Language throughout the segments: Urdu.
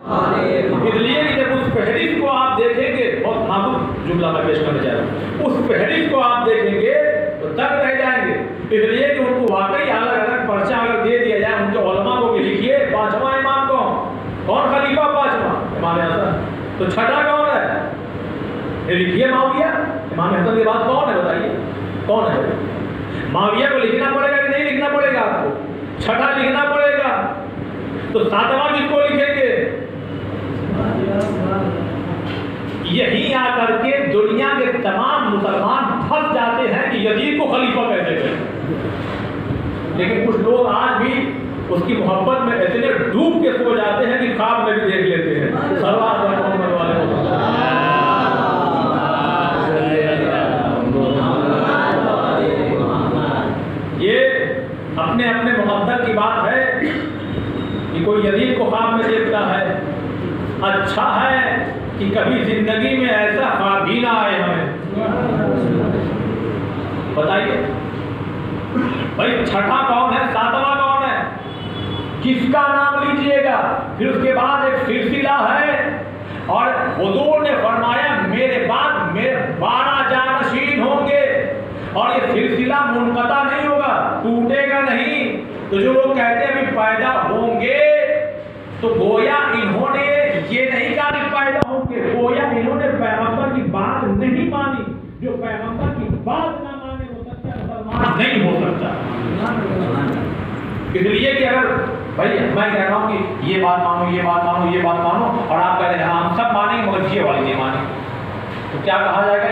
اس لیے کہ جب اس فہرست کو آپ دیکھیں گے، بہت نازک جملہ میں پیش کرنے جا رہا ہوں، اس فہرست کو آپ دیکھیں گے تو تک رہ جائیں گے، اس لیے کہ ان کو واقعی الگ الگ پرچہ اگر دے دیا جائے ان کے علماء کو کہ لکھیے پانچواں امام کون خلیفہ پانچواں امام حسن، تو چھٹا کون ہے؟ لکھیے معاویہ۔ امام حسن کے بعد کون ہے بتائیے، کون ہے؟ معاویہ کو لکھنا پڑے گا کہ نہیں لکھنا پڑے گا آپ کو؟ چھٹا لکھنا پڑے گا، تو ساتواں کس کو لکھیں گے؟ یہی آ کر کے دنیا کے تمام مسلمان پھنس جاتے ہیں کہ یزید کو خلیفہ کیسے کریں، لیکن کچھ لوگ آج بھی اس کی محبت میں اتنے ڈوب کے سو جاتے ہیں کہ خواب میں بھی دیکھ لیتے ہیں۔ محمد والے یہ اپنے اپنے مقدر کی بات ہے کہ کوئی یزید کو خواب میں دیکھتا ہے۔ اچھا ہے کہ کبھی زندگی میں ایسا خواب ہی نہ آئے ہمیں۔ بتائیے بھائی چھٹا کون ہے، ساتواں کون ہے، کس کا نام لیجئے گا؟ پھر اس کے بعد ایک سلسلہ ہے، اور حضور نے فرمایا میرے بعد 12 جانشین ہوں گے، اور یہ سلسلہ منقطع نہیں ہوگا، ٹوٹے گا نہیں۔ تو جو لوگ کہتے ہیں ابھی پیدا ہوں گے، تو گویا انہوں نے یہ نہیں کہا کہ پیدا ہوں گے، گویا انہوں نے پیغمبر کی بات نہیں مانی۔ جو پیغمبر کی بات نہ مانے وہ سچا مسلمان نہیں ہو سکتا۔ اس لیے کہ اگر بھائی میں کہہ رہا ہوں کہ یہ بات مانو، یہ بات مانو، یہ بات مانو، اور آپ کہہ رہے ہیں ہم سب مانیں گے مگر یہ والی نہیں مانیں، تو کیا کہا جائے گا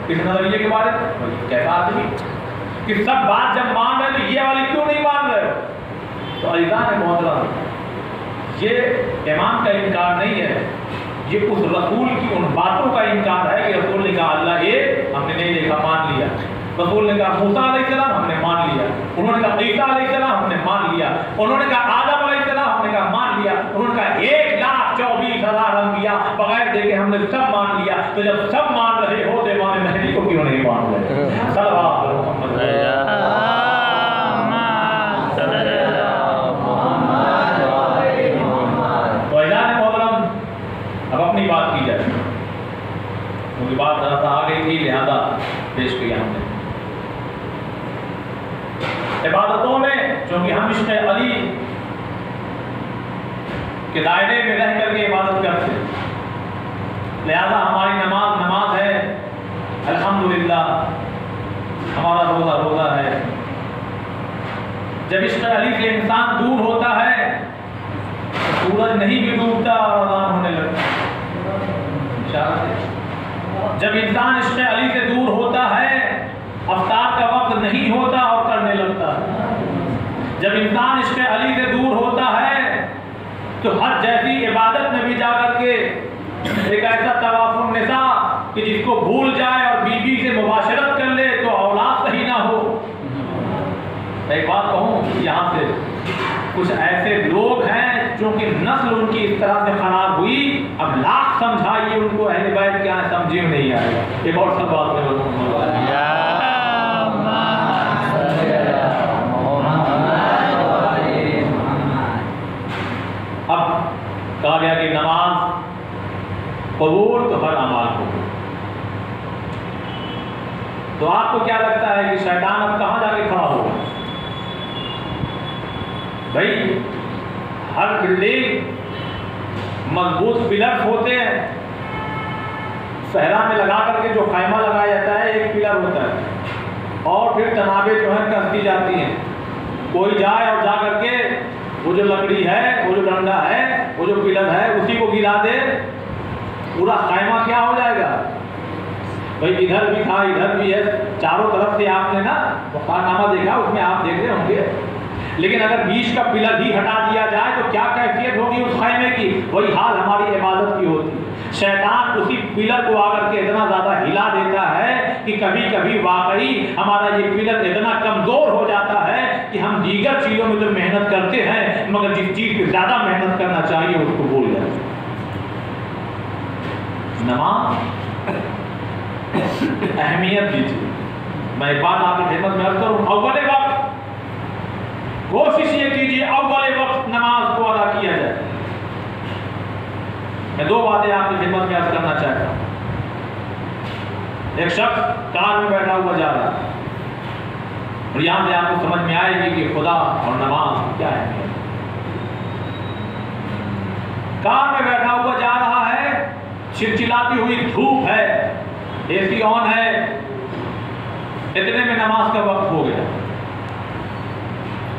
اس نظریے کے بارے میں؟ کیسا آدمی کہ سب بات جب مان رہے تو یہ والی کیوں نہیں مان رہے؟ تو عزیزان محترم، یہ امام کا انکار نہیں ہے، یہ اس رسول کی ان باتوں کا انکار ہے کہ رسول نے کہا اللہ ایک، ہم نے نہیں دیکھا مان لیا۔ رسول نے کہا موسیٰ علیہ السلام، ہم نے مان لیا۔ انہوں نے کہا عیسیٰ علیہ السلام، ہم نے مان لیا۔ انہوں نے کہا آدم علیہ السلام، ہم نے کہا مان لیا۔ انہوں نے کہا 1,24,000 انبیاء بغیر دیکھے ہم نے سب مان لیا۔ تو جب سب مان رہے ہو تو امام مہدی کو کیوں نہیں مان رہے؟ صلوات محمد اب اپنی بات کی جائے، کیونکہ بات ذرا سا آ گئی تھی لہذا پیش کیا ہم نے۔ عبادتوں میں چونکہ ہم عشق علی کے دائرے میں رہ کر کے عبادت کرتے ہیں، لہذا ہماری نماز ہے، الحمدللہ ہمارا روزہ ہے۔ جب عشق علی سے انسان دور ہوتا ہے تو سورج نہیں بھی ڈوبتا اور اذان ہونے لگتا ہے۔ جب انسان عشق علی سے دور ہوتا ہے افطار کا وقت نہیں ہوتا اور کرنے لگتا ہے۔ جب انسان عشق علی سے دور ہوتا ہے تو حج جیسی عبادت میں بھی جا کر کے ایک ایسا طواف النساء کہ جس کو بھول جائے اور بیوی سے مباشرت کر لے تو اولاد صحیح نہ ہو۔ ایک بات کہوں، یہاں سے کچھ ایسے لوگ ہیں جو کہ نسل ان کی اس طرح سے خراب ہوئی، اب لاکھ سمجھائیے ان کو اہل بیت کیا ہے سمجھے نہیں آئے گا۔ ایک اور سب بات میں اب کہا گیا کہ نماز قبول تو ہر اعمال کو، تو آپ کو کیا لگتا ہے کہ شیطان اب کہاں جا کے کھڑا ہوگا؟ بھائی ہر بلڈنگ مضبوط پلر ہوتے ہیں، صحرا میں لگا کر کے جو خیمہ لگایا جاتا ہے ایک پلر ہوتا ہے، اور پھر تنابیں جو ہیں کس دی جاتی ہیں۔ کوئی جائے اور جا کر کے وہ جو لکڑی ہے، وہ جو ڈنڈا ہے، وہ جو پلر ہے اسی کو گرا دے، پورا خیمہ کیا ہو جائے گا؟ بھائی ادھر بھی تھا ادھر بھی ہے، چاروں طرف سے آپ نے نا وقارنامہ دیکھا، اس میں آپ دیکھ رہے ہوں گے، لیکن اگر بیچ کا پلر ہی ہٹا دیا جائے تو کیا کیفیت ہوگی اس خیمے کی؟ وہی حال ہماری عبادت کی ہوتی۔ شیطان اسی پلر کو آ کر کے اتنا زیادہ ہلا دیتا ہے کہ کبھی کبھی واقعی ہمارا یہ پلر اتنا کمزور ہو جاتا ہے کہ ہم دیگر چیزوں میں تو محنت کرتے ہیں مگر جس چیز پہ زیادہ محنت کرنا چاہیے اس کو بھول جاتے ہیں۔ نماز اہمیت دیجیے۔ میں ایک بات آپ کی خدمت میں عرض کروں، اول وقت کوشش یہ کیجیے اول وقت نماز کو ادا کیا جائے۔ میں دو باتیں آپ کی خدمت میں عرض کرنا چاہتا ہوں۔ ایک شخص کار میں بیٹھا ہوا جا رہا ہے، اور یہاں سے آپ کو سمجھ میں آئے گی کہ خدا اور نماز کیا ہے۔ کار میں بیٹھا ہوا جا رہا ہے، چلچلاتی ہوئی دھوپ ہے، اے سی آن ہے، اتنے میں نماز کا وقت ہو گیا۔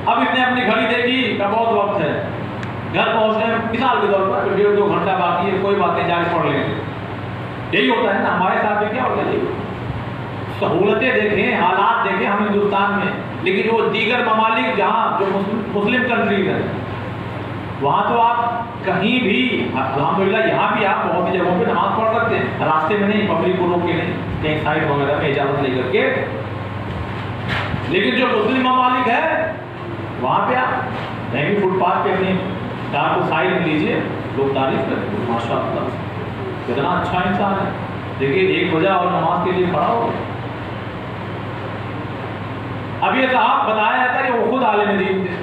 اب اس نے اپنی گھڑی دیکھی کہ بہت وقت ہے، گھر پہنچنے میں مثال کے طور پر 1.5-2 گھنٹہ باقی ہے، کوئی بات نہیں، جا کے پڑھ لیں گے۔ یہی ہوتا ہے نا ہمارے ساتھ بھی، کیا ہوتا ہے جی، سہولتیں دیکھیں، حالات دیکھیں ہم ہندوستان میں، لیکن وہ دیگر ممالک جہاں جو مسلم کنٹریز ہیں وہاں تو آپ کہیں بھی الحمدللہ یہاں بھی آپ بہت سی جگہوں پہ نماز پڑھ سکتے ہیں، راستے میں نہیں، پبلک کو روک کے نہیں، کہیں سائڈ وغیرہ میں اجازت لے کر کے۔ لیکن جو مسلم ممالک ہے وہاں پہ آپ کہیں بھی فٹ پاتھ پہ اپنی کار کو سائڈ میں لیجیے، لوگ تعریف کرتے ہیں، ماشاء اللہ کتنا اچھا انسان ہے، دیکھیے 1 بجے اور نماز کے لیے کھڑا ہو گیا۔ اب یہ صاحب بتایا جاتا ہے کہ وہ خود عالم دین تھے،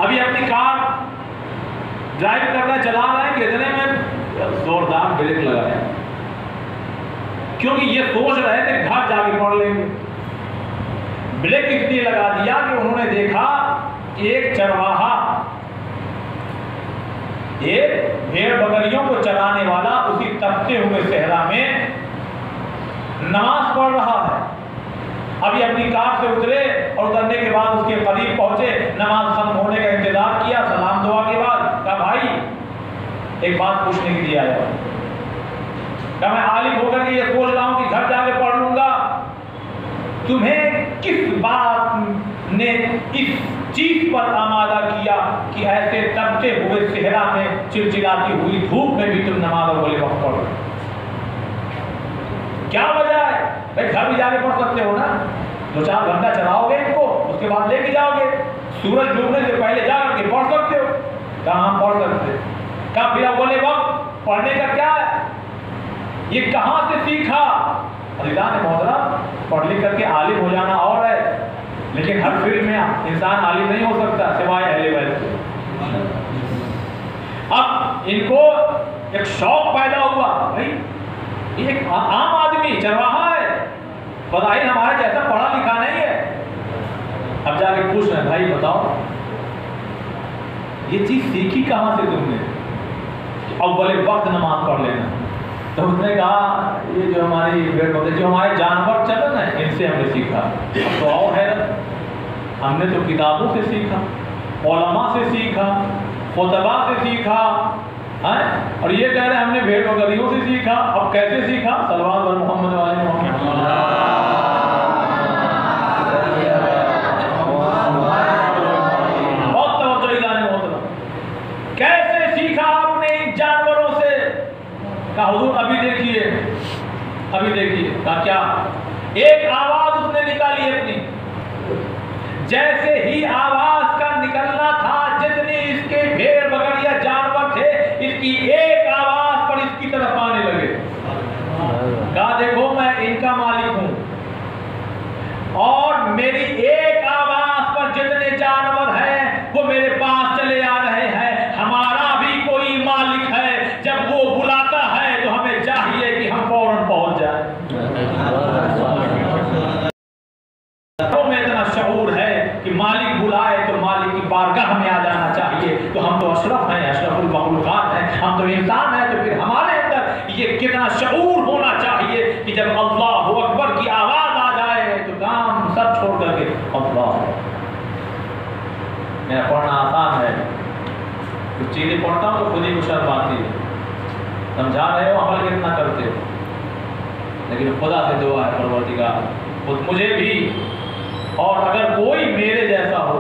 ابھی اپنی کار ڈرائیو کرنا چلا رہے ہیں کہ اتنے میں زوردار بریک لگایا، کیونکہ یہ سوچ رہے تھے گھر جا کے پڑھ لیں گے۔ بریک اس لیے لگا دیا کہ انہوں نے دیکھا کہ ایک چرواہا، ایک بھیڑ بکریوں کو چرانے والا اسی تپتے ہوئے صحرا میں نماز پڑھ رہا ہے۔ ابھی اپنی کار سے اترے اور اترنے کے بعد اس کے قریب پہنچے، نماز ختم ہونے کا انتظار کیا، سلام دعا کے بعد کہا بھائی ایک بات پوچھنے کے لیے آیا ہوں، کہ میں عالم ہو کر کے یہ سوچ رہا ہوں کہ گھر جا کے پڑھ لوں گا، تمہیں کس بات نے اس چیز پر آمادہ کیا کہ ایسے تپتے ہوئے صحرا میں چلچلاتی ہوئی دھوپ میں بھی تم نماز اول وقت پڑھ رہے؟ کیا وجہ ہے؟ بھائی گھر بھی جا کے پڑھ سکتے ہو نا، 2-4 گھنٹہ چلاؤ گے ان کو، اس کے بعد لے کے جاؤ گے، سورج ڈوبنے سے پہلے جا کر کے پڑھ سکتے ہو۔ کہاں پڑھ سکتے؟ کہاں پھر اول وقت پڑھنے کا کیا ہے؟ یہ کہاں سے سیکھا؟ عزیزان محترم، پڑھ لکھ کر کے عالم ہو جانا اور ہے، لیکن ہر فیلڈ میں انسان عالم نہیں ہو سکتا سوائے اہل بیت کے۔ اب ان کو ایک شوق پیدا ہوا، بھائی ایک عام آدمی چرواہا ہے، بظاہر ہمارے جیسا پڑھا لکھا نہیں ہے، اب جا کے پوچھ رہے ہیں بھائی بتاؤ یہ چیز سیکھی کہاں سے تم نے؟ اول وقت نماز پڑھ لینا۔ تو اس نے کہا یہ جو ہماری بھیڑ بکری، جو ہمارے جانور چلے نا، ان سے ہم نے سیکھا۔ تو اور حیرت، ہم نے تو کتابوں سے سیکھا، علماء سے سیکھا، خطبہ سے سیکھا، اور یہ کہہ رہے ہیں ہم نے بھیڑ بکریوں سے سیکھا۔ اب کیسے سیکھا؟ صلوات بر محمد والے محمد۔ بہت توجہ اعلان محترم، کیسے سیکھا آپ نے ان جانوروں سے؟ کہا حضور ابھی دیکھیے کہا کیا؟ ایک آواز اس نے نکالی اپنی، جیسے ہی آواز کا نکلنا تھا، جتنی اس کے بھیڑ بکریاں جانور تھے، اس کی ایک آواز پر اس کی طرف آنے لگے۔ کہا دیکھو میں ان کا مالک ہوں، اور میری ایک آواز پر جتنے جانور ہیں وہ میرے پاس چلے آ رہے ہیں۔ ہمارا بھی کوئی مالک ہے، جب وہ بلاتا ہے تو ہمیں چاہیے کہ ہم فوراً پہنچ جائیں۔ میں اتنا شعور ہے کہ مالک بلائے تو مالک کی بارگاہ میں آ جانا چاہیے۔ تو ہم تو اشرف ہیں، اشرف المخلوقات ہیں، ہم تو انسان ہیں، تو پھر ہمارے اندر یہ کتنا شعور ہونا چاہیے کہ جب اللہ اکبر کی آواز آ جائے تو کام سب چھوڑ کر کے اللہ۔ میرا پڑھنا آسان ہے، کچھ چیزیں پڑھتا ہوں تو خود ہی کو شرم آتی ہے، سمجھا رہے ہو عمل کتنا کرتے ہو، لیکن خدا سے دعا ہے پروردگار خود مجھے بھی، اور اگر کوئی میرے جیسا ہو،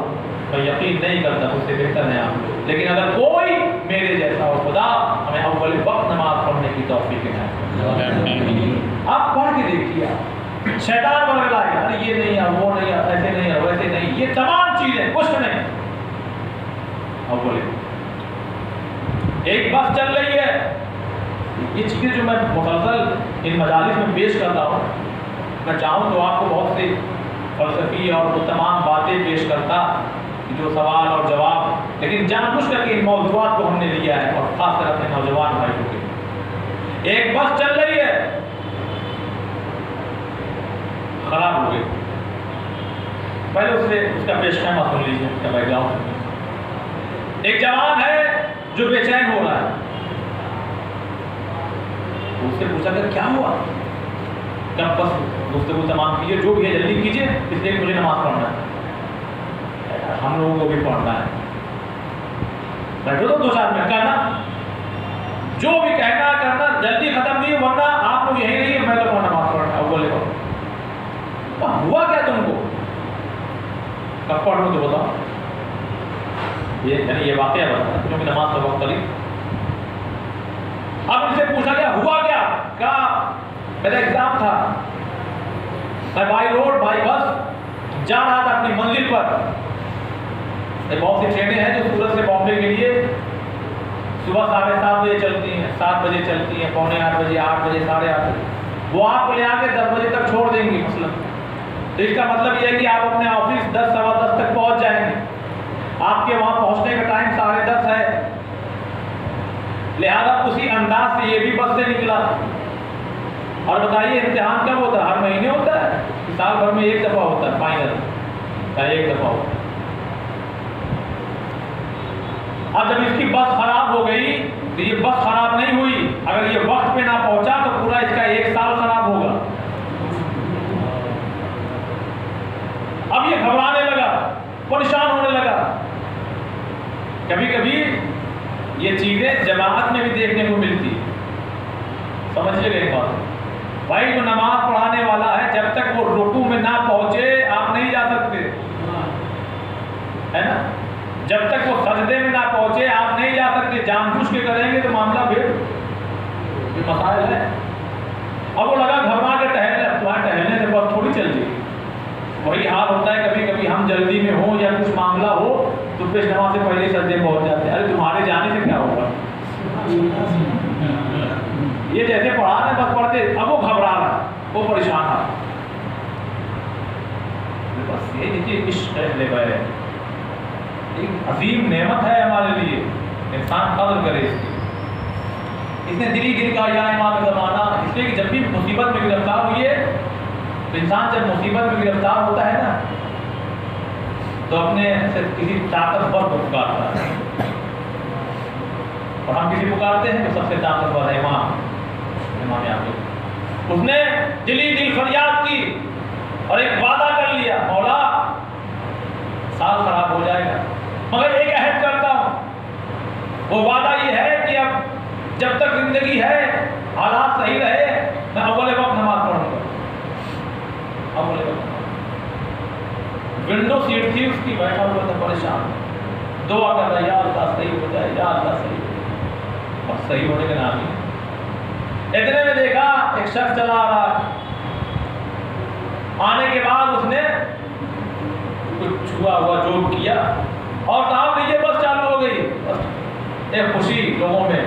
میں یقین نہیں کرتا مجھ سے بہتر ہے آپ لوگ، لیکن اگر کوئی میرے جیسا ہو، خدا ہمیں اول وقت نماز پڑھنے کی توفیق ہے۔ آپ پڑھ کے دیکھیے، شیطان بڑھ لائے گا، یہ نہیں ہے، وہ نہیں ہے، ایسے نہیں ہے، ویسے نہیں، یہ تمام چیزیں کچھ نہیں۔ اول ایک بس چل رہی ہے، یہ چیزیں جو میں مسلسل ان مجالس میں پیش کرتا ہوں، میں چاہوں تو آپ کو بہت سی فلسفی اور وہ تمام باتیں پیش کرتا جو سوال اور جواب، لیکن جان بوجھ کر کے ان موضوعات کو ہم نے لیا ہے، اور خاص کر اپنے نوجوان ایک بس چل رہی ہے، خراب ہو گئی، پہلے اس کا پیش خیمہ سن لیجیے، اس کا بیک گراؤنڈ۔ ایک جوان ہے جو بے چین ہو رہا ہے، اس سے پوچھا کہ کیا ہوا؟ کب بس گفتگو تمام کیجیے، جو بھی ہے جلدی کیجیے، اس لیے مجھے نماز پڑھنا ہے، ہم لوگوں کو بھی پڑھنا ہے۔ بیٹھو تو 2-4 منٹ کرنا، جو بھی کہنا کرنا، جلدی ختم نہیں، ورنہ آپ لوگ یہی نہیں، میں تو نماز پڑھنا ہے۔ وہ بولے گا ہوا کیا تم کو؟ کب پڑھ لوں تو بتاؤ، یعنی یہ واقعہ بتا کیونکہ نماز کا وقت قریب۔ اب ان سے پوچھا گیا ہوا کیا؟ کہا میرا ایگزام تھا، میں بائی روڈ بائی بس جا رہا تھا اپنی منزل پر۔ بہت سی ٹرینیں ہیں جو سورت سے بامبے کے لیے صبح 7:30 بجے چلتی ہیں، 7 بجے چلتی ہیں، 7:45 بجے، 8 بجے، 8:30 بجے، وہ آپ کو لے آ کے 10 بجے تک چھوڑ دیں گی مثلا۔ تو اس کا مطلب یہ ہے کہ آپ اپنے آفس 10 سوا 10 تک پہنچ جائیں گے، آپ کے وہاں پہنچنے کا ٹائم 10:30 ہے، لہذا اسی انداز سے یہ بھی بس سے نکلا۔ اور بتائیے امتحان کب ہوتا ہے؟ ہر مہینے ہوتا ہے، سال بھر میں ایک دفعہ ہوتا ہے، فائنل ایک دفعہ ہوتا ہے۔ اب جب اس کی بس خراب ہو گئی تو یہ بس خراب نہیں ہوئی، اگر یہ وقت پہ نہ پہنچا تو پورا اس کا 1 سال خراب ہوگا۔ اب یہ گھبرانے لگا، پریشان ہونے لگا۔ کبھی کبھی یہ چیزیں جماعت میں بھی دیکھنے کو ملتی، سمجھیے گا ایک بات، بھائی جو نماز پڑھانے والا ہے جب تک وہ رکوع میں نہ پہنچے آپ نہیں جا سکتے، ہے نا؟ جب تک وہ سجدے میں نہ پہنچے آپ نہیں جا سکتے، جان بوجھ کے کریں گے تو معاملہ پھر یہ مسائل ہے۔ اب وہ لگا گھبرا کے ٹہلنے سے بس تھوڑی چل جائے گی، وہی حال ہوتا ہے کبھی کبھی ہم جلدی میں ہوں یا کچھ معاملہ ہو تو پیش نماز سے پہلے سجدے پہنچ جاتے ہیں، ارے تمہارے جانے سے کیا ہوگا؟ یہ جیسے پڑھا رہے بس پڑھتے، اب وہ گھبرا رہا، وہ پریشان ہے، بس یہ دیکھیے عشق ہے، ایک عظیم نعمت ہے ہمارے لیے، انسان قدر کرے اس کی۔ اس نے دلی دل کا یا امام زمانہ، اس لیے کہ جب بھی مصیبت میں گرفتار ہوئی ہے تو انسان جب مصیبت میں گرفتار ہوتا ہے نا تو اپنے سے کسی طاقتور کو پکارتا ہے، اور ہم کسی پکارتے ہیں تو سب سے طاقتور ہے امام یعقوب۔ اس نے دلی دل فریاد کی اور ایک وعدہ کر لیا، مولا سال خراب ہو جائے گا مگر ایک عہد کرتا ہوں، وہ وعدہ یہ ہے کہ اب جب تک زندگی ہے حالات صحیح رہے میں اول وقت نماز پڑھوں گا، اول وقت۔ ونڈو سیٹ تھی اس کی، بیٹھا ہوا تھا پریشان، دعا کر رہا ہے یا اللہ صحیح ہو جائے، یا اللہ صحیح ہو جائے، اور صحیح ہونے کے نام ہی۔ اتنے میں دیکھا ایک شخص چلا آ رہا، آنے کے بعد اس نے کچھ چھوا ہوا جو کیا اور صاحب یہ بس چالو ہو گئی، ایک خوشی لوگوں میں،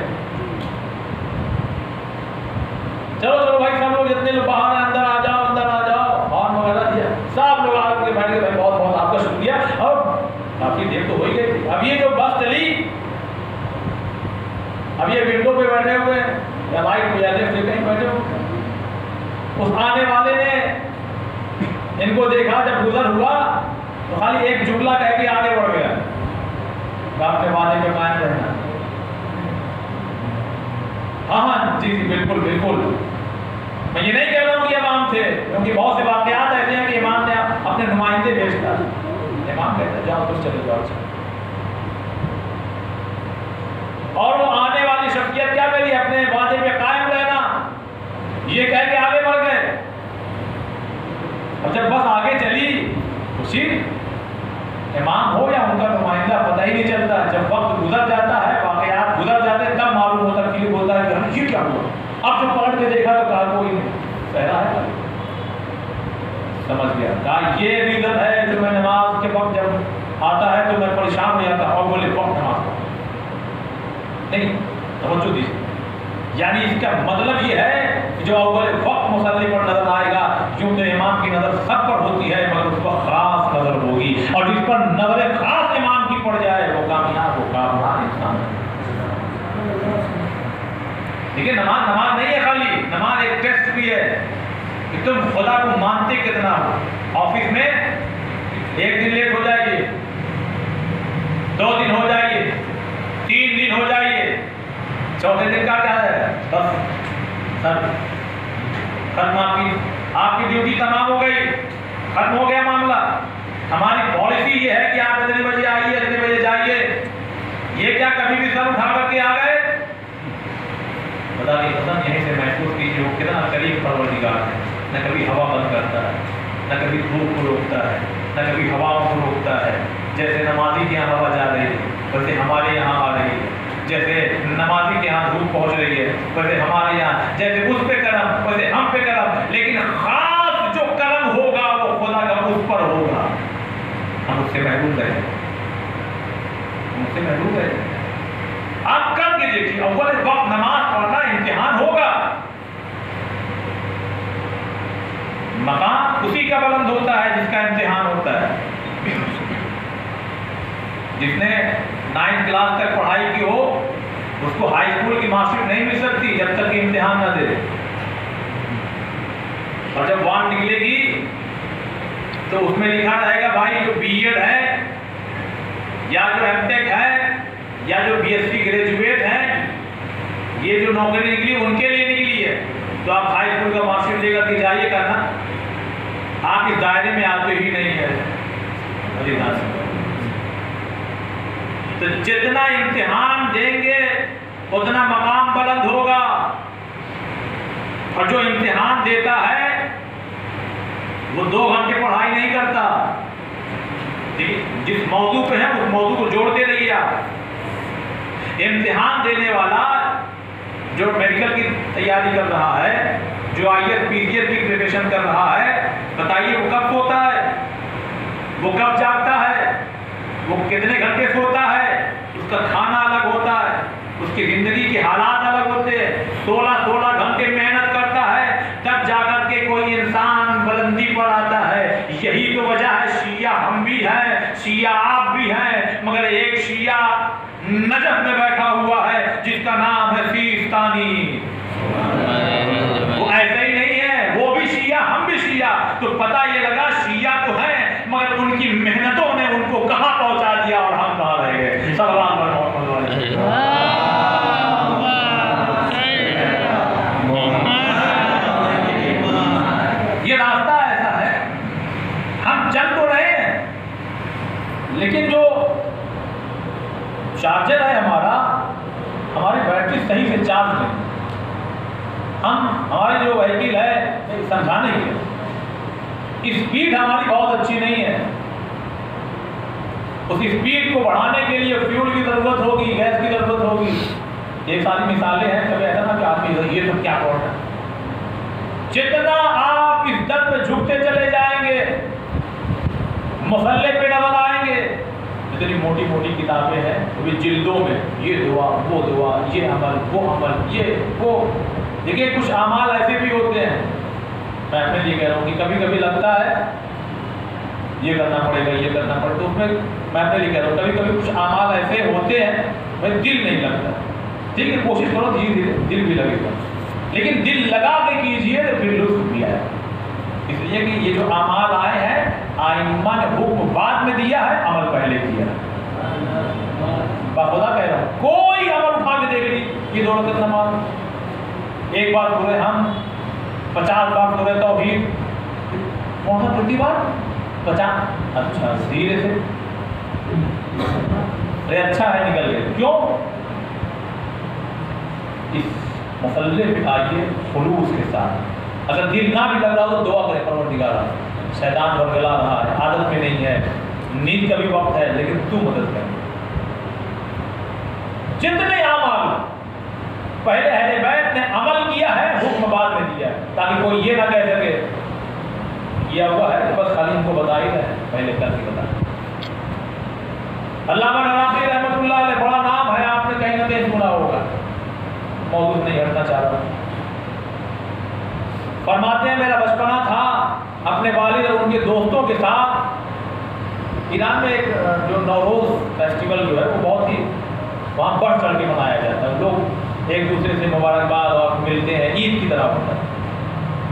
چلو چلو بھائی سب لوگ جتنے لوگ باہر ہیں اندر آ جاؤ، اندر آ جاؤ، ہارن وغیرہ دیا، سب لوگ آ کے بیٹھ گئے، بھائی بہت بہت آپ کا شکریہ۔ اور کافی دیر تو ہو ہی گئی تھی، اب یہ جو بس چلی، اب یہ ونڈو پہ بیٹھے ہوئے یا بائک پہ یا لیفٹ پہ کہیں بیٹھے ہوئے، اس آنے والے نے ان کو دیکھا، جب گزر ہوا تو خالی ایک جملہ کہہ کے آگے بڑھ گیا، اپنے وعدے پہ قائم رہنا۔ ہاں جی جی بالکل بالکل، میں یہ نہیں کہہ رہا ہوں کہ امام تھے، کیونکہ بہت سے واقعات ایسے ہیں کہ امام نے اپنے نمائندے بھیجتا، امام کہتا جاؤ تم چلے جاؤ، اور وہ آنے والی شخصیت کیا کری؟ اپنے وعدے پہ قائم رہنا، یہ کہہ کے آگے بڑھ گئے۔ اور جب بس آگے چلی، خوشی، امام ہو یا ان کا نمائندہ پتہ ہی نہیں چلتا، جب وقت گزر جاتا ہے، واقعات گزر جاتے ہیں، تب معلوم ہوتا ہے، فیل ہوتا ہے کہ یہ کیا ہوا۔ اب جب پلٹ کے دیکھا تو کہا کوئی نہیں، صحرا ہے، سمجھ گیا، کہا یہ ریزن ہے جو میں نماز کے وقت جب آتا ہے تو میں پریشان ہو جاتا ہوں، اور بولے وقت نماز پڑھو نہیں، توجہ دیجیے، یعنی اس کا مطلب یہ ہے کہ جو اول وقت مصلی پر نظر آئے گا، یوں تو امام کی نظر سب پر ہوتی ہے مگر اس پر خاص نظر ہوگی، اور جس پر نظر خاص امام کی پڑ جائے وہ کامیاب، وہ کامیاب انسان ہے۔ دیکھیے نماز نہیں ہے خالی، نماز ایک ٹیسٹ بھی ہے کہ تم خدا کو مانتے کتنا ہو۔ آفس میں 1 دن لیٹ ہو جائیے، 2 دن ہو جائیے، 3 دن ہو جائیے، 4تھے دن کا کیا ہے؟ بس سر ختم، آپ کی ڈیوٹی تمام ہو گئی، ختم ہو گیا معاملہ۔ ہماری پالیسی یہ ہے کہ آپ اتنے بجے آئیے، اتنے بجے جائیے۔ یہ کیا کبھی بھی سر اٹھا کر کے آ گئے؟ خدا کی قسم یہیں سے محسوس کیجیے وہ کتنا قریب پروردگار ہے۔ نہ کبھی ہوا بند کرتا ہے، نہ کبھی دھوپ کو روکتا ہے، نہ کبھی ہواؤں کو روکتا ہے۔ جیسے نمازی کے یہاں ہوا جا رہی ہے ویسے ہمارے یہاں آ رہی ہے، جیسے نمازی کے یہاں دھوپ پہنچ رہی ہے ویسے ہمارے یہاں، جیسے اس پہ کرم ویسے ہم پہ کرم، لیکن خاص جو کرم ہوگا وہ خدا کا اس پر ہوگا۔ ہم اس سے محروم رہے، ہم اس سے محروم رہے۔ آپ کر کے دیکھیے، اول وقت نماز پڑھنا امتحان ہوگا، مقام اسی کا بلند ہوتا ہے جس کا امتحان ہوتا ہے۔ جس نے 9 کلاس تک پڑھائی کی ہو اس کو ہائی اسکول کی مارک شیٹ نہیں مل سکتی جب تک کہ امتحان نہ دے، اور جب وہاں نکلے گی تو اس میں لکھا رہے گا بھائی جو بی ایڈ ہے یا جو ایم ٹیک ہے یا جو بی ایس سی گریجویٹ ہیں، یہ جو نوکری نکلی ان کے لیے نکلی ہے۔ تو آپ ہائی اسکول کا مارک شیٹ لے کر کے جائیے کرنا، آپ اس دائرے میں آتے ہی نہیں ہے۔ تو جتنا امتحان دیں گے اتنا مقام بلند ہوگا، اور جو امتحان دیتا ہے وہ 2 گھنٹے پڑھائی نہیں کرتا، جس موضوع پہ ہے اس موضوع کو جوڑتے رہیے آپ۔ امتحان دینے والا جو میڈیکل کی تیاری کر رہا ہے، جو I S P C S کی پریپریشن کر رہا ہے، بتائیے وہ کب سوتا ہے، وہ کب جاگتا ہے، وہ کتنے گھنٹے سوتا ہے، اس کا کھانا الگ ہوتا ہے، اس کی زندگی کے حالات الگ ہوتے ہیں۔ 16 گھنٹے محنت کرتا ہے تب جا کر کے کوئی انسان بلندی پر آتا ہے۔ یہی تو وجہ ہے شیعہ ہم بھی ہیں، شیعہ آپ بھی ہیں، مگر ایک شیعہ نجف میں بیٹھا ہوا ہے جس کا نام ہے سیستانی۔ وہ ایسے ہی نہیں ہے، وہ بھی شیعہ ہم بھی شیعہ، تو پتہ یہ لگا شیعہ تو ہیں مگر ان کی محنتوں نے ان کو کہاں پہنچا دیا اور ہم کہاں رہ گئے۔ صلی اللہ علیہ وسلم۔ یہ راستہ ایسا ہے، ہم چل تو رہے ہیں لیکن جو چارجر ہے ہماری بیٹری صحیح سے چارج نہیں۔ ہماری جو وہیکل ہے سمجھانے کی اسپیڈ ہماری بہت اچھی نہیں ہے، اس اسپیڈ کو بڑھانے کے لیے فیول کی ضرورت ہوگی، گیس کی ضرورت ہوگی۔ یہ ساری مثالیں ہیں، کبھی ایسا نہ کہ آدمی یہ سب کیا پڑھ رہا ہے۔ جتنا آپ اس در پہ جھکتے چلے جائیں گے، مسلح پہ نظر آئیں گے، اتنی موٹی موٹی کتابیں ہیں وہ جلدوں میں، یہ دعا وہ دعا، یہ عمل وہ عمل، یہ وہ۔ دیکھیے کچھ اعمال ایسے بھی ہوتے ہیں، میں اپنے لیے کہہ رہا ہوں کہ کبھی کبھی لگتا ہے یہ کرنا پڑے گا یہ کرنا پڑے گا، تو اس میں میں اپنے لیے کہہ رہا ہوں کبھی کبھی کچھ اعمال ایسے ہوتے ہیں بھائی دل نہیں لگتا، ٹھیک ہے کوشش کرو دھیرے دھیرے دل بھی لگے گا، لیکن دل لگا کے کیجئے تو پھر لطف بھی آئے، اس لیے کہ یہ جو اعمال آئے ہیں آئمہ نے حکم بعد میں دیا ہے، عمل پہلے کیا ہے۔ باخدا کہہ رہا ہوں کوئی عمل اٹھا کے دیکھ لی، یہ 2 رکعت نماز، ایک بار سورہ ہم 50 بار سورہ توحید، کون سا کتنی بار 50، اچھا دھیرے سے، ارے اچھا ہے نکل گئے، کیوں؟ اس مصلح پہ آئیے خلوص کے ساتھ، اگر دل نہ بھی لگ رہا ہو تو دعا کرے پروردگارا شیطان ورگلا رہا ہے، عادت میں نہیں ہے، نیند کا بھی وقت ہے لیکن تو مدد کر۔ جتنے اعمال پہلے اہل بیت نے عمل کیا ہے حکم بعد میں دیا ہے، تاکہ کوئی یہ نہ کہہ سکے یہ ہوا ہے بس خالی ان کو بتا ہی رہے، پہلے کر کے بتا۔ علامہ نواقی رحمۃ اللہ علیہ بڑا نام ہے، آپ نے کہیں نہ کہیں سنا ہوگا، موضوع نہیں ہٹنا چاہ رہا۔ فرماتے ہیں میرا بچپنا تھا اپنے والد اور ان کے دوستوں کے ساتھ ایران میں ایک جو نوروز فیسٹیول جو ہے وہ بہت ہی وہاں بڑھ چڑھ کے منایا جاتا ہے، لوگ ایک دوسرے سے مبارکباد اور ملتے ہیں، عید کی طرح ہوتا ہے۔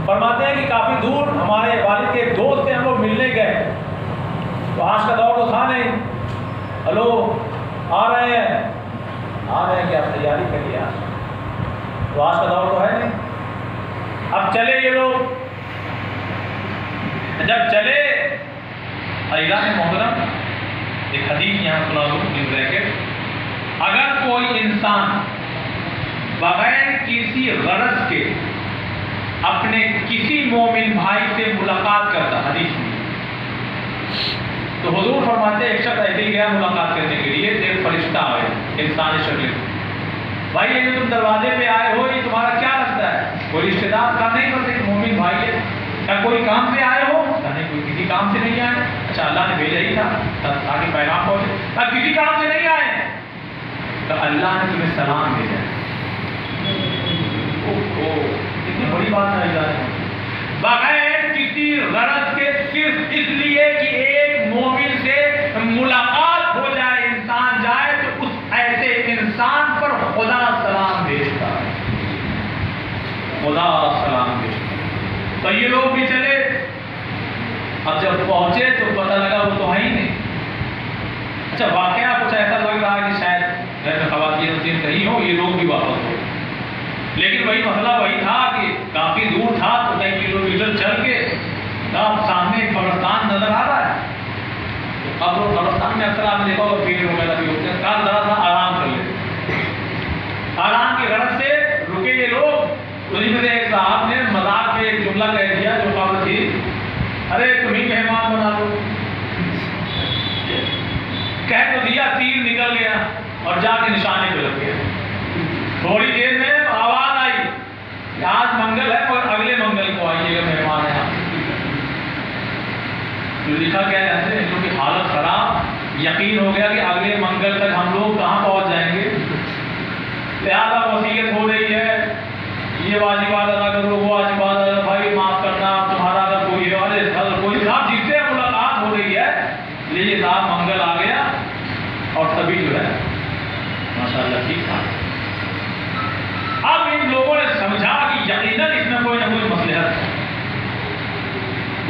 فرماتے ہیں کہ کافی دور ہمارے والد کے ایک دوست سے ہم لوگ ملنے گئے، تو آج کا دور تو تھا نہیں، ہلو آ رہے ہیں کہ آپ تیاری کریے، تو آج کا دور تو ہے نہیں۔ اب چلے یہ لوگ، جب چلے اللہ محترم ایک حدیث یہاں سنا دوں بریکٹ، اگر کوئی انسان بغیر کسی غرض کے اپنے کسی مومن بھائی سے ملاقات کرتا، حدیث میں تو حضور فرماتے ایک شخص ایسے ہی گیا ملاقات کرنے کے لیے، ایک فرشتہ آئے انسانی شکل، بھائی یہ جو تم دروازے پہ آئے ہو یہ تمہارا کیا لگتا ہے؟ کوئی رشتے دار کا نہیں، بس ایک مومن بھائی ہے، کیا کوئی کام سے آئے ہو؟ نہیں، کوئی کسی کام سے نہیں آئے۔ اچھا اللہ نے بھیجا ہی تھا تاکہ پیغام پہنچے، اب کسی کام سے نہیں آئے تو اللہ نے تمہیں سلام بھیجا۔ اتنی بڑی بات ہے، بغیر کسی غرض کے صرف اس لیے کہ ایک مومن سے ملاقات ہو جائے، انسان جائے تو اس ایسے انسان پر خدا سلام بھیجتا ہے، خدا سلام بھیجتا ہے۔ تو یہ لوگ بھی چلے، اب جب پہنچے تو پتہ لگا وہ تو ہے ہی نہیں۔ اچھا واقعہ کچھ ایسا لگ رہا ہے کہ شاید گھر میں خواتین کہیں ہو، یہ لوگ بھی واپس ہو، لیکن وہی مسئلہ وہی تھا کہ کافی دور تھا، تو 2 کلومیٹر چل کے سامنے ایک قبرستان نظر آ رہا ہے۔ اب وہ قبرستان میں اکثر آپ نے دیکھا ہوگا بھیڑ وغیرہ بھی ہوتے ہیں، کہا ذرا سا آرام کر لیتے، آرام کی غرض سے رکے یہ لوگ۔ انہیں میں سے ایک صاحب نے مذاق میں ایک جملہ کہہ دیا جو قبر تھی، ارے تمہیں مہمان بنا لو، کہہ تو دیا، تیر نکل گیا اور جا کے نشانے پہ لگ گیا۔ تھوڑی دیر میں آواز آئی کہ آج منگل ہے اور اگلے منگل کو آئیے گا مہمان ہے۔ جو لکھا کیا جاتے ہیں ان لوگوں کی حالت خراب، یقین ہو گیا کہ اگلے منگل تک ہم لوگ کہاں پہنچ جائیں گے، لہٰذا وصیت ہو رہی ہے یہ واجبات ادا کرو، وہ واجبات ادا، بھائی معاف کرنا تمہارا اگر کوئی کوئی صاحب جس سے ملاقات ہو رہی ہے، لیجیے صاحب منگل آ گیا، اور سبھی جو ہے ماشاءاللہ ٹھیک تھا۔ اب ان لوگوں نے سمجھا کہ یقیناً اس میں کوئی نہ کوئی مصلحت ہے،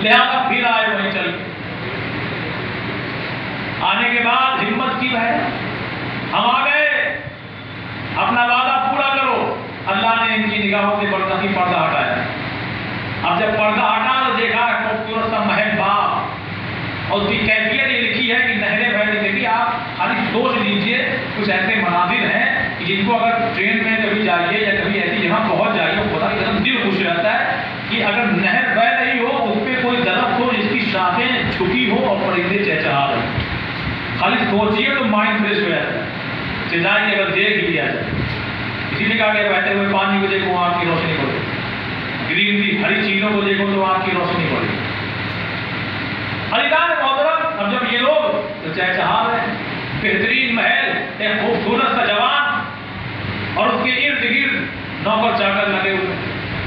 لہذا پھر آئے وہیں چل کے۔ آنے کے بعد ہمت کی ہے، ہم آ گئے، اپنا وعدہ پورا کرو۔ اللہ نے ان کی نگاہوں سے برتقی پردہ ہٹایا۔ اب جب پردہ ہٹا تو دیکھا خوبصورت سا محل باغ، اور اس کی کیفیت یہ لکھی ہے کہ نہریں بہ رہی تھی۔ آپ خالی سوچ لیجئے کچھ ایسے مناظر ہیں کہ جن کو اگر ٹرین میں کبھی جائیے یا کبھی ایسی جگہ پہنچ جائیے، خدا کی قسم دل خوش رہتا ہے کہ اگر نہر بہ رہی ہو، اس پہ کوئی درخت ہو جس کی شاخیں جھکی ہو اور پرندے چہچہا رہے ہیں، خالی سوچیے تو مائنڈ فریش ہو جاتا ہے کہ جائیے اگر دیکھ لیا جائے۔ اسی لیے کہا کہ بہتے ہوئے پانی کو دیکھو آنکھ کی روشنی پڑے، گرینری ہری چیزوں کو دیکھو تو آنکھ کی روشنی پڑے۔ خریدار محترم، اب جب یہ لوگ تو چہچہا رہے ہیں، بہترین محل، ایک خوبصورت سا جوان اور اس کے ارد گرد نوکر چاکر لگے ہوئے،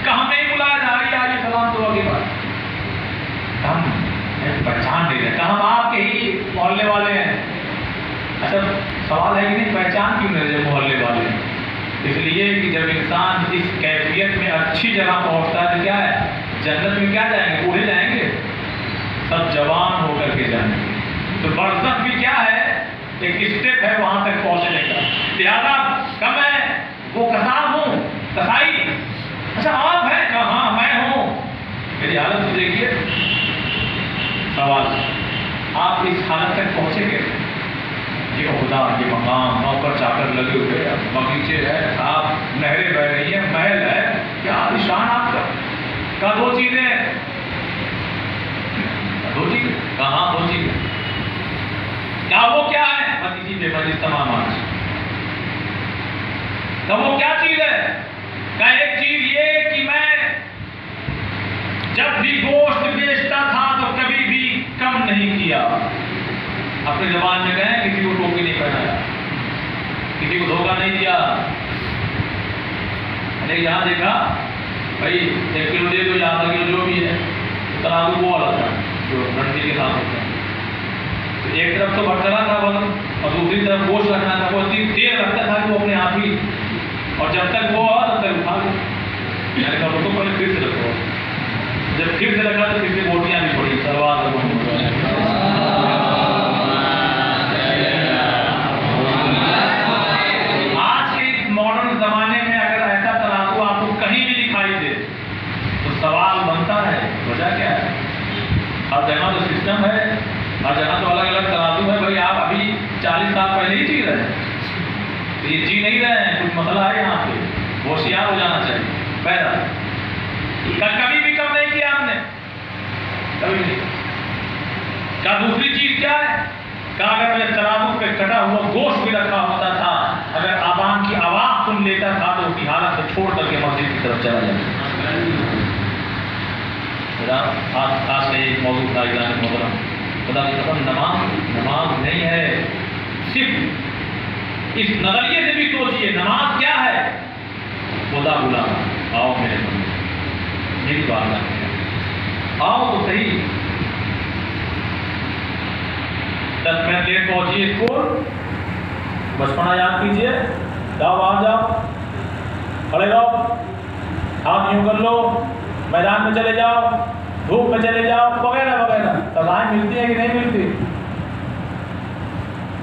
کہاں نہیں بلایا جا رہی آئیے سلام دعا کے بعد، ہم پہچان نہیں رہے، کہاں آپ کے ہی محلے والے ہیں۔ اچھا سوال ہے کہ نہیں پہچان کیوں نہیں رہے محلے والے ہیں؟ اس لیے کہ جب انسان اس کیفیت میں اچھی جگہ پہنچتا ہے تو کیا ہے، جنت میں کیا جائیں گے، بوڑھے جائیں گے، سب جوان ہو کر کے جائیں گے۔ تو برزخ بھی کیا ہے، ایک اسٹیپ ہے وہاں تک پہنچنے کا۔ لہٰذا کب میں وہ کسان ہوں، کسائی، اچھا آپ ہیں، کہاں میں ہوں، میری حالت تو دیکھیے۔ سوال، آپ اس حالت تک پہنچے گے؟ یہ خدا، یہ مقام، نوکر چاکر لگے ہوئے، باغیچے ہے، صاحب نہریں بہ رہی ہیں، محل ہے، کیا عالیشان آپ کا دو چیزیں، کہاں دو چیزیں، کیا وہ کیا ہے؟ بس اسی پہ مجلس تمام آج تو وہ کیا چیز ہے؟ کیا ایک چیز یہ کہ میں جب بھی گوشت بیچتا تھا تو کبھی بھی کم نہیں کیا، اپنی زبان میں کہیں کسی کو ٹوپی نہیں پہنایا، کسی کو دھوکہ نہیں دیا۔ میں نے یہاں دیکھا بھائی 1 کلو دے دو یا آدھا کلو جو بھی ہے، ترازو وہ والا تھا جو رنڈی کے ساتھ ہوتا ہے، تو ایک طرف تو بھٹکرا تھا وزن اور دوسری طرف گوشت رکھنا تھا، وہ اتنی دیر رکھتا تھا کہ وہ اپنے آپ ہی اور جب تک وہ آ تب تک اٹھا لو. میں نے کہا رکو پہلے پھر سے رکھو. جب پھر سے رکھا تو پھر سے بوٹیاں بھی پڑی. سلوات آج کے اس ماڈرن زمانے میں اگر ایسا ترازو آپ کو کہیں بھی دکھائی دے تو سوال بنتا ہے وجہ کیا ہے؟ ہر جگہ تو سسٹم ہے, ہر جگہ تو الگ الگ ترازو ہے. بھائی آپ ابھی 40 سال پہلے ہی جی رہے ہیں, یہ جی نہیں رہے ہیں, کچھ مسئلہ ہے یہاں پہ, ہوشیار ہو جانا چاہیے. پیدا کبھی بھی کم نہیں کیا ہم نے, کبھی نہیں. کیا دوسری چیز کیا ہے؟ کہا اگر میں ترازو پہ کٹا ہوا گوشت بھی رکھا ہوتا تھا, اگر آبان کی آواز سن لیتا تھا تو اسی حالت سے چھوڑ کر کے مسجد کی طرف چلا جاتا. آج کا ایک موضوع تھا اعلان محترم, خدا کی قسم نماز نہیں ہے. صرف اس نظریے سے بھی سوچئے نماز کیا ہے؟ خدا بلانا, آؤ میرے بندے, یہی بات ہے. آؤ تو صحیح. 10 منٹ لیٹ پہنچیے اسکول, بچپنا یاد کیجیے, جاؤ باہر جاؤ, کھڑے رہو, ہاتھ یوں کر لو, میدان میں چلے جاؤ, دھوپ میں چلے جاؤ, وغیرہ وغیرہ. سزائیں ملتی ہیں کہ نہیں ملتی؟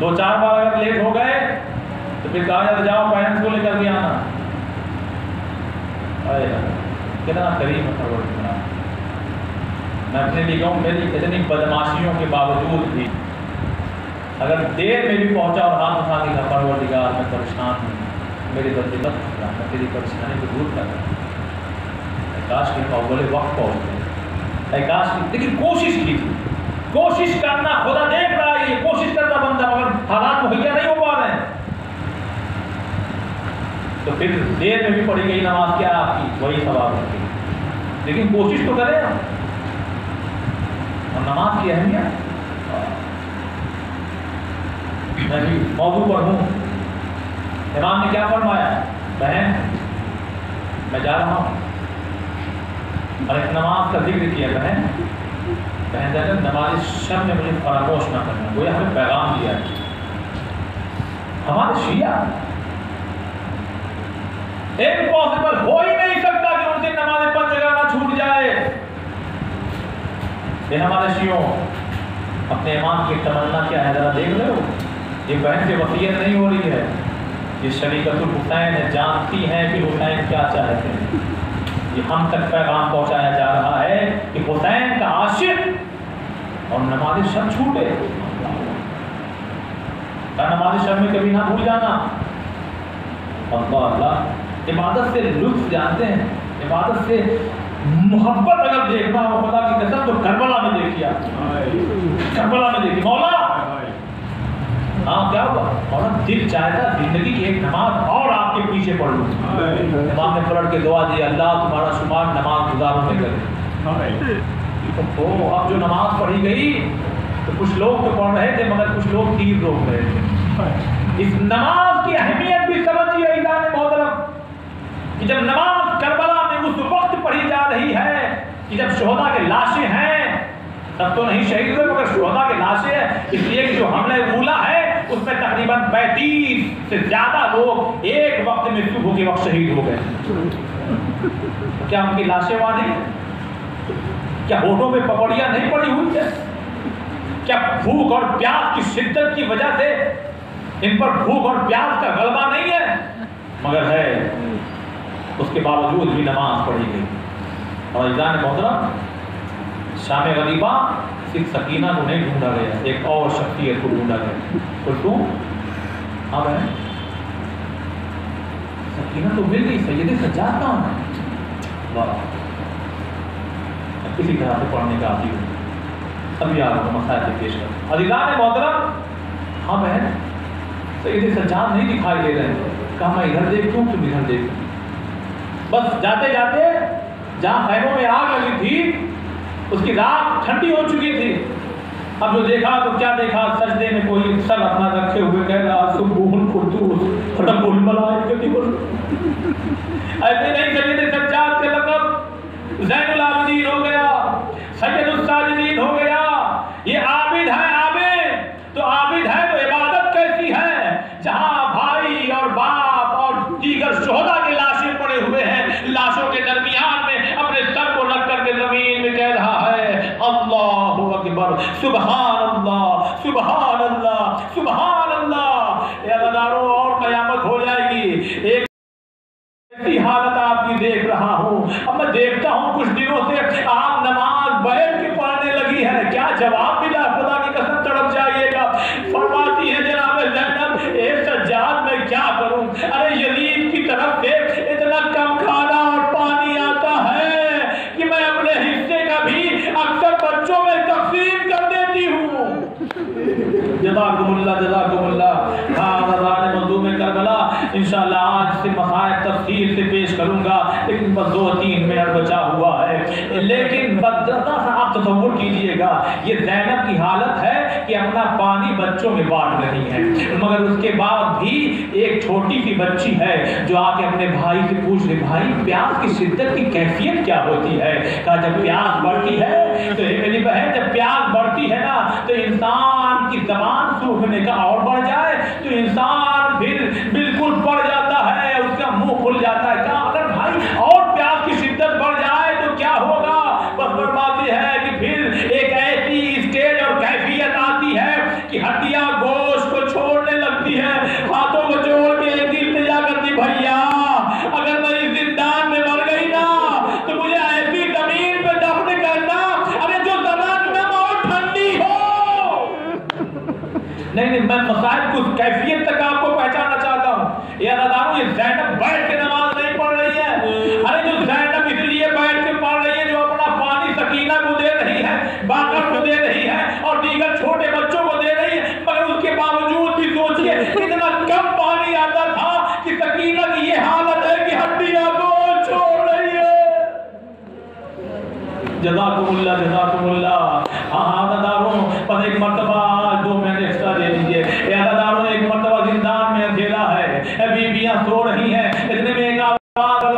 2-4 بار اگر لیٹ ہو گئے تو پھر کہا جاتا جاؤ پیرنٹس کو لے کر کے آنا. کتنا قریب ہے. میں اپنے لیے کہوں میری اتنی بدماشیوں کے باوجود بھی اگر دیر میں بھی پہنچا اور ہاتھ اٹھا کے کہا پروردگار میں پریشان ہوں, میری غلطی مت کرنا, میں تیری پریشانی کو دور کر رہا ہوں. کاش کے اول وقت پہنچ گئے, کاش کی, لیکن کوشش کی تھی. کوشش کرنا, خدا دیکھ رہا ہے, یہ کوشش کرنا بندہ, مگر حالات مہیا نہیں ہو پا رہے ہیں. تو پھر دیر میں بھی پڑھی گئی نماز کیا آپ کی, وہی ثواب ہوتی ہے. لیکن کوشش تو کریں نا. اور نماز کی اہمیت, میں بھی موضوع پر ہوں. امام نے کیا فرمایا؟ بہن میں جا رہا ہوں, اور ایک نماز کا ذکر کیا. بہن نماز شب میں مجھے فراموش نہ کرنا. وہ ہمیں پیغام دیا ہے. ہمارے شیعہ امپاسبل ہو ہی نہیں سکتا کہ ان سے نماز 5 جگہ نہ چھوٹ جائے. یہ ہمارے شیعوں اپنے امام کی تمنا کیا ہے ذرا دیکھ لو. یہ بہن سے وصیت نہیں ہو رہی ہے, یہ شریعت الحسین جانتی ہیں کہ حسین کیا چاہتے ہیں. یہ ہم تک پیغام پہنچایا جا رہا ہے کہ حسین کا عاشق اور نماز شب چھوٹے. نماز شب میں کبھی نہ بھول جانا. اللہ عبادت سے لطف جانتے ہیں, عبادت سے محبت اگر دیکھنا ہو خدا کی قسم تو کربلا میں دیکھیے. کربلا میں دیکھیے مولا, ہاں کیا ہوا مولا, دل چاہتا زندگی کی ایک نماز اور آپ کے پیچھے پڑھ لوں. امام نے پلٹ کے دعا دی, اللہ تمہارا شمار نماز گزاروں میں کرے. اب جو نماز پڑھی گئی تو کچھ لوگ تو پڑھ رہے تھے مگر کچھ لوگ تیر روک رہے تھے. اس نماز کی اہمیت بھی سمجھیے اعلان محترم, کہ جب نماز کربلا میں اس وقت پڑھی جا رہی ہے کہ جب شہداء کے لاشیں ہیں, تب تو نہیں شہید ہوئے مگر شہداء کے لاشیں ہیں, اس لیے کہ جو حملہ اولا ہے اس میں تقریباً 35 سے زیادہ لوگ ایک وقت میں صبح کے وقت شہید ہو گئے. کیا ان کی لاشیں وہاں نہیں؟ کیا ہوٹوں پہ پپڑیاں نہیں پڑی ہوئی ہے؟ کیا بھوک اور پیاس کی شدت کی وجہ سے ان پر بھوک اور پیاس کا غلبہ نہیں ہے؟ مگر ہے, اس کے باوجود بھی نماز پڑھی گئی. اور اذان محترم شام غریبہ صرف سکینہ کو نہیں ڈھونڈا گیا, ایک اور شخصیت کو ڈھونڈا گیا. تو ہاں بہن سکینہ تو مل گئی, سید سجاد کہاں ہے؟ کسی طرح سے پڑھنے کا عادی ہو, ابھی آپ کو مسائل سے پیش کر. عزیزان محترم, ہاں بہن سید سجاد نہیں دکھائی دے رہے ہیں. کہا میں ادھر دیکھوں تم ادھر دیکھوں. بس جاتے جاتے جہاں خیموں میں آگ لگی تھی اس کی رات ٹھنڈی ہو چکی تھی. اب جو دیکھا تو کیا دیکھا, سجدے میں کوئی سر اپنا رکھے ہوئے کہہ رہا سبحان قدوس رب الملائکۃ والروح. ایسے نہیں سید سجاد کے لقب زین العابدین ہو گیا, سید الساجدین ہو گیا. یہ عابد ہے, عابد تو عابد ہے تو عبادت کیسی ہے, جہاں بھائی اور باپ اور دیگر شہداء اکبر، سبحان اللہ سبحان اللہ سبحان اللہ۔ اے عزیزانو اور قیامت ہو جائے گی، ایک ایسی حالت آپ کی دیکھ رہا ہوں، اب میں دیکھتا ہوں کچھ دنوں سے آپ نماز بیٹھ کے پڑھنے لگی ہے، کیا جواب ملا؟ خدا کی قسم تڑپ جائیے گا۔ فرماتی ہے جناب زینب اے سجاد میں کیا کروں، ارے یزید کی طرف سے اتنا کم کھانا اور پانی آتا ہے کہ میں اپنے حصے کا بھی اکثر بچوں میں تقسیم کر دیتی ہوں۔ جزاکم اللہ جزاکم اللہ۔ آزادان مظلوم کربلا انشاءاللہ آج سے مسائل تفصیل سے پیش کروں گا، لیکن بس 2-3 منٹ بچا ہوا ہے۔ لیکن ذرا سا آپ تصور کیجئے گا، یہ زینب کی حالت ہے کہ اپنا پانی بچوں میں بانٹ رہی ہے، مگر اس کے بعد بھی ایک چھوٹی سی بچی ہے جو آ کے اپنے بھائی سے پوچھ رہی بھائی پیاس کی شدت کی کیفیت کیا ہوتی ہے؟ کہا جب پیاس بڑھتی ہے تو میری بہن جب پیاس بڑھتی ہے نا تو انسان کی زبان سوکھنے کا اور بڑھ جائے تو انسان پھر بالکل پڑ جاتا ہے، اس کا منہ کھل جاتا ہے۔ کہا اگر بھائی اور پیاس کی شدت بڑھ جائے تو کیا ہوگا؟ بس فرماتے ہیں کہ پھر ایک ایسی اسٹیج اور کیفیت آتی ہے کہ ہڈیاں گوشت کو چھوڑنے لگتی ہے، ہاتھوں کو جوڑ کے ایک التجا کرتی بھیا اگر میں اس زندان میں مر گئی نا تو مجھے ایسی زمین پہ دفن کرنا ارے جو زمین نم اور ٹھنڈی ہو۔ نہیں میں مسائل کو کیفیت تک آپ کو پہچانا چاہتا ہوں۔ یہ عزیزانو یہ زینب بیٹھ کے نماز نہیں پڑھ رہی ہے، ارے جو زینب اس لیے بیٹھ کے پڑھ رہی ہے جو اپنا پانی سکینہ کو دے رہی ہے، باقر کو دے رہی ہے اور دیگر چھوٹے بچوں کو دے رہی ہے، مگر اس کے باوجود بھی سوچئے اتنا کم پانی آتا تھا کہ سکینہ کی یہ حالت ہے کہ ہڈیاں کو چھوڑ رہی ہے۔ جزاکم اللہ جزاکم اللہ۔ ہاں داروں پر ایک مرتبہ 2 منٹ ایکسٹرا دے دیجئے۔ داروں ایک مرتبہ زندان میں اندھیرا ہے، بیویاں سو رہی ہیں، اتنے میں ایک آواز